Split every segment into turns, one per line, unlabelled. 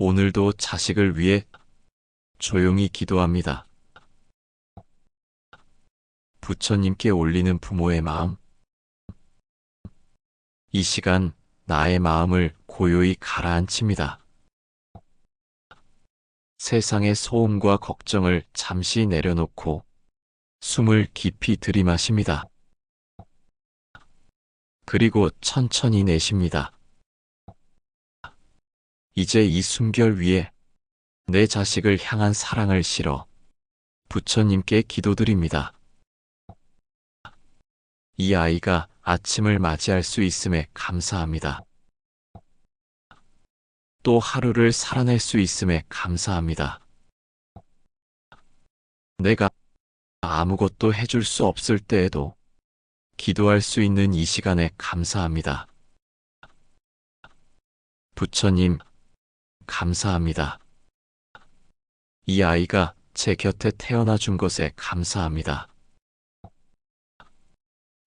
오늘도 자식을 위해 조용히 기도합니다. 부처님께 올리는 부모의 마음. 이 시간 나의 마음을 고요히 가라앉힙니다. 세상의 소음과 걱정을 잠시 내려놓고 숨을 깊이 들이마십니다. 그리고 천천히 내쉽니다. 이제 이 숨결 위에 내 자식을 향한 사랑을 실어 부처님께 기도드립니다. 이 아이가 아침을 맞이할 수 있음에 감사합니다. 또 하루를 살아낼 수 있음에 감사합니다. 내가 아무것도 해줄 수 없을 때에도 기도할 수 있는 이 시간에 감사합니다. 부처님, 감사합니다. 이 아이가 제 곁에 태어나 준 것에 감사합니다.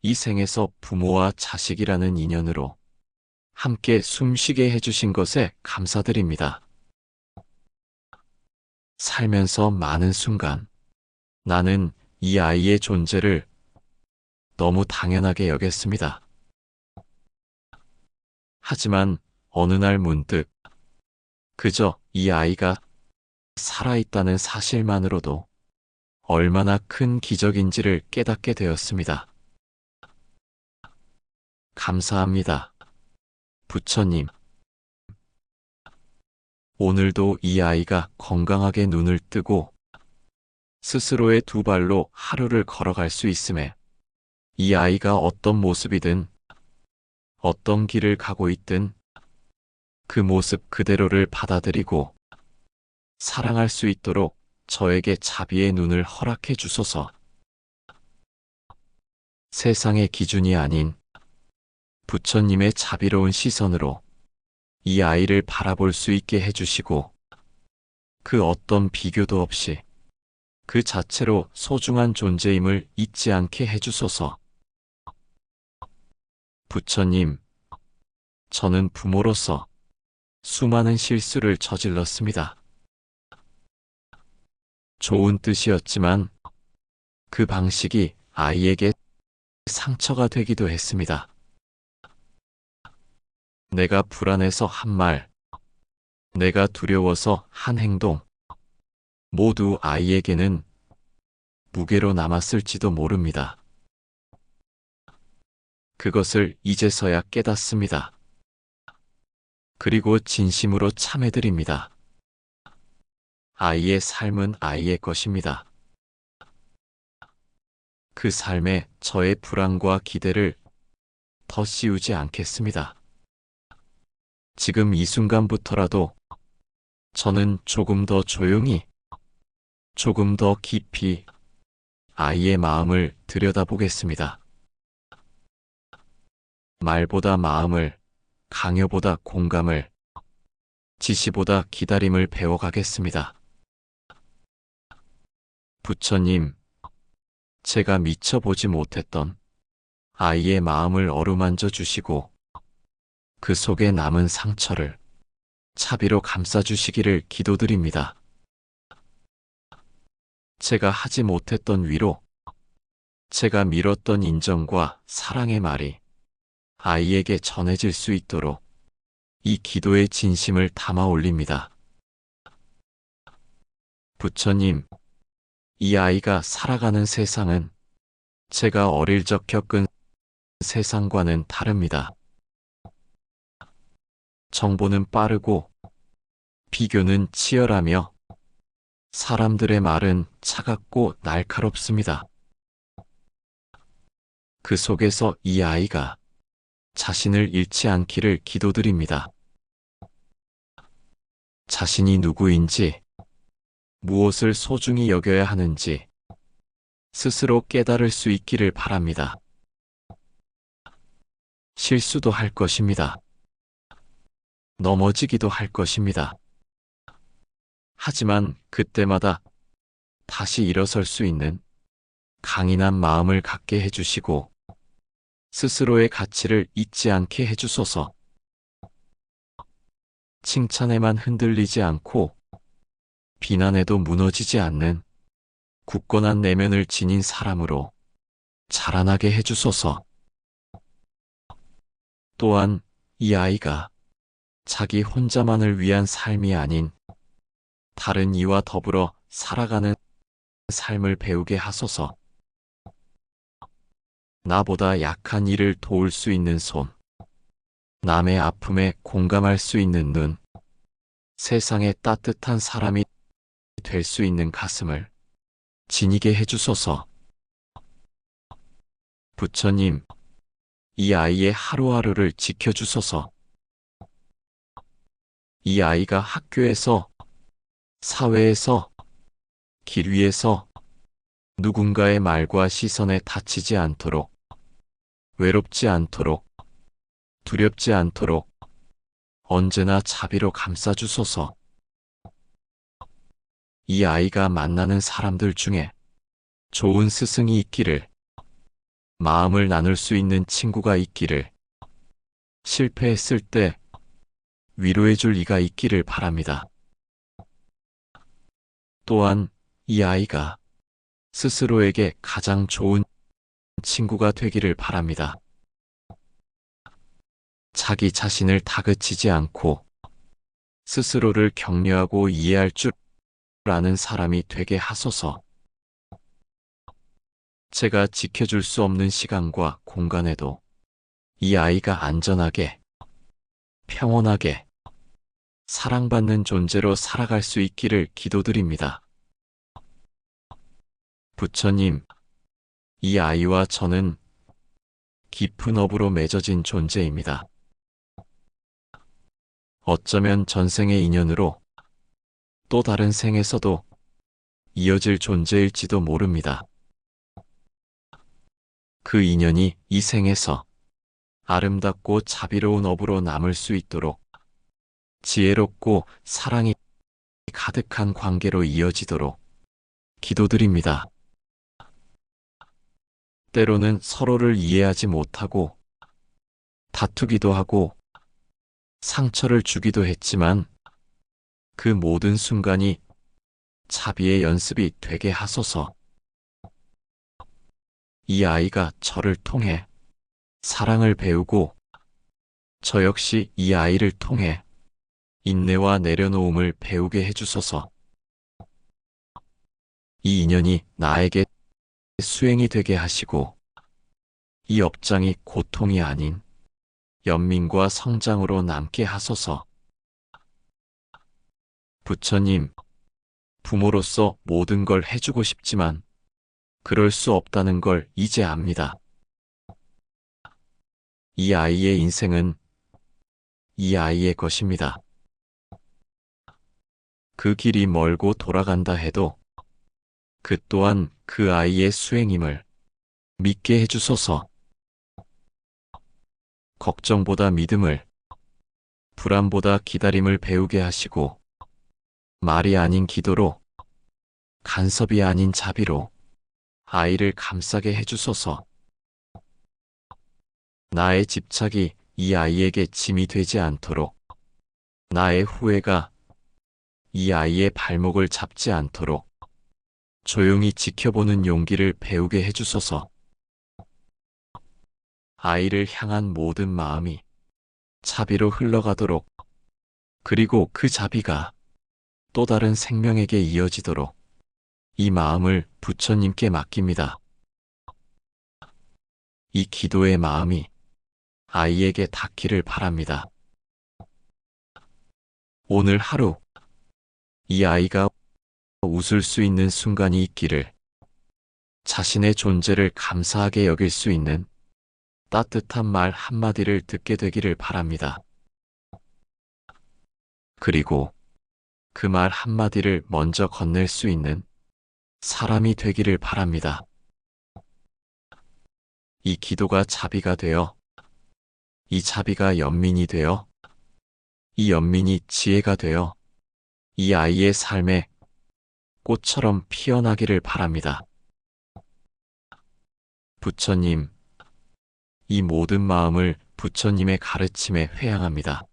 이 생에서 부모와 자식이라는 인연으로 함께 숨쉬게 해주신 것에 감사드립니다. 살면서 많은 순간 나는 이 아이의 존재를 너무 당연하게 여겼습니다. 하지만 어느 날 문득 그저 이 아이가 살아있다는 사실만으로도 얼마나 큰 기적인지를 깨닫게 되었습니다. 감사합니다. 부처님. 오늘도 이 아이가 건강하게 눈을 뜨고 스스로의 두 발로 하루를 걸어갈 수 있음에 이 아이가 어떤 모습이든 어떤 길을 가고 있든 그 모습 그대로를 받아들이고 사랑할 수 있도록 저에게 자비의 눈을 허락해 주소서. 세상의 기준이 아닌 부처님의 자비로운 시선으로 이 아이를 바라볼 수 있게 해주시고 그 어떤 비교도 없이 그 자체로 소중한 존재임을 잊지 않게 해주소서. 부처님, 저는 부모로서 수많은 실수를 저질렀습니다. 좋은 뜻이었지만 그 방식이 아이에게 상처가 되기도 했습니다. 내가 불안해서 한 말, 내가 두려워서 한 행동, 모두 아이에게는 무게로 남았을지도 모릅니다. 그것을 이제서야 깨닫습니다. 그리고 진심으로 참해드립니다. 아이의 삶은 아이의 것입니다. 그 삶에 저의 불안과 기대를 더 씌우지 않겠습니다. 지금 이 순간부터라도 저는 조금 더 조용히, 조금 더 깊이 아이의 마음을 들여다보겠습니다. 말보다 마음을, 강요보다 공감을, 지시보다 기다림을 배워가겠습니다. 부처님, 제가 미처 보지 못했던 아이의 마음을 어루만져 주시고 그 속에 남은 상처를 차비로 감싸주시기를 기도드립니다. 제가 하지 못했던 위로, 제가 미뤘던 인정과 사랑의 말이 아이에게 전해질 수 있도록 이 기도의 진심을 담아 올립니다. 부처님, 이 아이가 살아가는 세상은 제가 어릴 적 겪은 세상과는 다릅니다. 정보는 빠르고 비교는 치열하며 사람들의 말은 차갑고 날카롭습니다. 그 속에서 이 아이가 자신을 잃지 않기를 기도드립니다. 자신이 누구인지, 무엇을 소중히 여겨야 하는지 스스로 깨달을 수 있기를 바랍니다. 실수도 할 것입니다. 넘어지기도 할 것입니다. 하지만 그때마다 다시 일어설 수 있는 강인한 마음을 갖게 해주시고 스스로의 가치를 잊지 않게 해주소서. 칭찬에만 흔들리지 않고 비난에도 무너지지 않는 굳건한 내면을 지닌 사람으로 자라나게 해주소서. 또한 이 아이가 자기 혼자만을 위한 삶이 아닌 다른 이와 더불어 살아가는 삶을 배우게 하소서. 나보다 약한 이를 도울 수 있는 손, 남의 아픔에 공감할 수 있는 눈, 세상에 따뜻한 사람이 될 수 있는 가슴을 지니게 해주소서. 부처님, 이 아이의 하루하루를 지켜주소서. 이 아이가 학교에서, 사회에서, 길 위에서 누군가의 말과 시선에 다치지 않도록, 외롭지 않도록, 두렵지 않도록 언제나 자비로 감싸주소서. 이 아이가 만나는 사람들 중에 좋은 스승이 있기를, 마음을 나눌 수 있는 친구가 있기를, 실패했을 때 위로해줄 이가 있기를 바랍니다. 또한 이 아이가 스스로에게 가장 좋은 친구가 되기를 바랍니다. 자기 자신을 다그치지 않고 스스로를 격려하고 이해할 줄 아는 사람이 되게 하소서. 제가 지켜줄 수 없는 시간과 공간에도 이 아이가 안전하게, 평온하게, 사랑받는 존재로 살아갈 수 있기를 기도드립니다. 부처님, 이 아이와 저는 깊은 업으로 맺어진 존재입니다. 어쩌면 전생의 인연으로 또 다른 생에서도 이어질 존재일지도 모릅니다. 그 인연이 이 생에서 아름답고 자비로운 업으로 남을 수 있도록 지혜롭고 사랑이 가득한 관계로 이어지도록 기도드립니다. 때로는 서로를 이해하지 못하고 다투기도 하고 상처를 주기도 했지만 그 모든 순간이 자비의 연습이 되게 하소서. 이 아이가 저를 통해 사랑을 배우고 저 역시 이 아이를 통해 인내와 내려놓음을 배우게 해주소서. 이 인연이 나에게 수행이 되게 하시고 이 업장이 고통이 아닌 연민과 성장으로 남게 하소서. 부처님, 부모로서 모든 걸 해주고 싶지만 그럴 수 없다는 걸 이제 압니다. 이 아이의 인생은 이 아이의 것입니다. 그 길이 멀고 돌아간다 해도 그 또한 그 아이의 수행임을 믿게 해주소서. 걱정보다 믿음을, 불안보다 기다림을 배우게 하시고 말이 아닌 기도로, 간섭이 아닌 자비로 아이를 감싸게 해주소서. 나의 집착이 이 아이에게 짐이 되지 않도록, 나의 후회가 이 아이의 발목을 잡지 않도록 조용히 지켜보는 용기를 배우게 해주소서. 아이를 향한 모든 마음이 자비로 흘러가도록, 그리고 그 자비가 또 다른 생명에게 이어지도록 이 마음을 부처님께 맡깁니다. 이 기도의 마음이 아이에게 닿기를 바랍니다. 오늘 하루 이 아이가 웃을 수 있는 순간이 있기를, 자신의 존재를 감사하게 여길 수 있는 따뜻한 말 한마디를 듣게 되기를 바랍니다. 그리고 그 말 한마디를 먼저 건넬 수 있는 사람이 되기를 바랍니다. 이 기도가 자비가 되어, 이 자비가 연민이 되어, 이 연민이 지혜가 되어 이 아이의 삶에 꽃처럼 피어나기를 바랍니다. 부처님, 이 모든 마음을 부처님의 가르침에 회양합니다.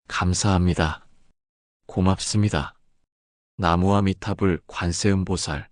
감사합니다. 고맙습니다. 나무와 미탑을 관세음보살,